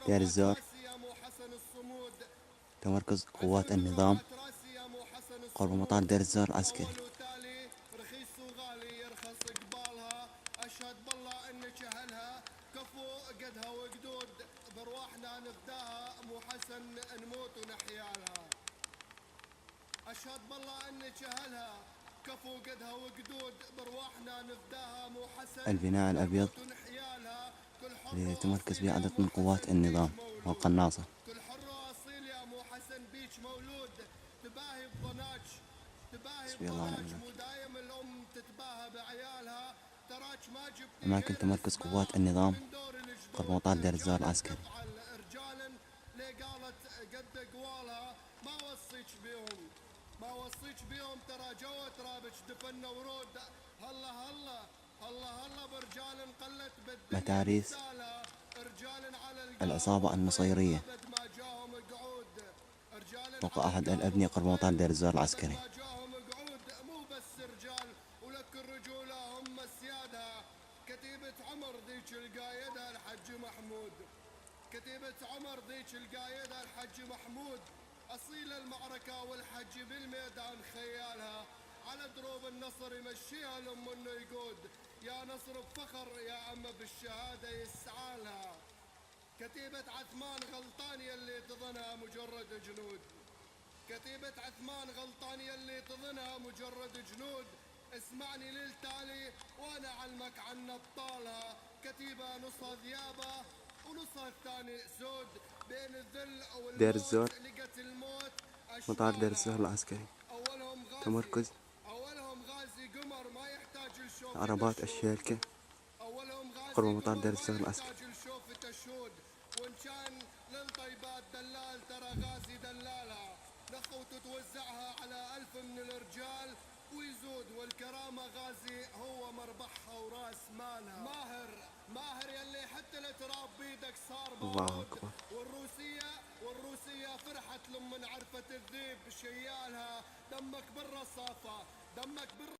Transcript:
دير الزور. تمركز قوات النظام قرب مطار دير الزور العسكري. رخيص وغالي يرخص قبالها، أشهد بالله إن جهلها كفو قدها وقدود، برواحنا نفداها مو حسن نموت ونحيالها. أشهد بالله إن جهلها كفو قدها وقدود، برواحنا نفداها مو حسن البناء الأبيض نموت ونحيالها. كل حر لتمركز أصيل به يا عدد مو من قوات حسن بيج النظام مولود، والقناصة. كل حر أصيل يا مو حسن بيج مولود، تباهي بضناج تباهي حسبي الله ونعم بضناج، مو الوكيل. دايم الأم تتباهى بعيالها، تراك ما جبتي أماكن غير تمركز السماع قوات النظام من دور قرب الجدود. مطار دير الزور رجالا العسكري. تفعل رجالا لي قالت قد قوالها، ما وصيك بيهم ما وصيك بيهم، ترى جوا ترابج دفن ورود. هلا هلا هلا هلا برجال قلت بالدنيا متاريس مثالها، رجال على القهر العصابة والضيق النصيرية ابد ما جاهم قعود، رجال فوق على أحد القهر الأبنية قرب مطار والضيق دير الزور ابد العسكري. ما جاهم قعود. مو بس رجال ولك الرجولة هم سيادها، كتيبة عمر ذيك القايدة الحج محمود، كتيبة عمر ذيك القايدة الحج محمود، أصيل المعركة والحج بالميدان خيالها، على دروب النصر يمشيها لأم انه يقود، يا نصر بفخر يا أما بالشهادة يسعالها. كتيبة عثمان غلطان يلي تظنها مجرد جنود، كتيبة عثمان غلطان يلي تظنها مجرد جنود، اسمعني للتالي وانا علمك عن ابطالها. كتيبة نصها ذيابة ونصها الثاني اسود، بين الذل دير والموت الزور لقت الموت مطار دير الزور اشمالها. العسكري. اولهم غازي تمركز اولهم غازي قمر ما يحتاج لشوف عربات تشهود، الشركة اولهم قرب غازي مطار قمر دير ما الزور العسكري. يحتاج لشوف تشهود، وان كان للطيبات دلال ترى غازي دلالها، نخوت توزعها على 1000 من الرجال ويزود، والكرامة غازي هو مربحها وراس مالها. ماهر ماهر يلي حتى التراب بيدك صار الله بارود، أكبر. والروسية فرحت لمن عرفت الذيب شيالها، دمك بالرصافة دمك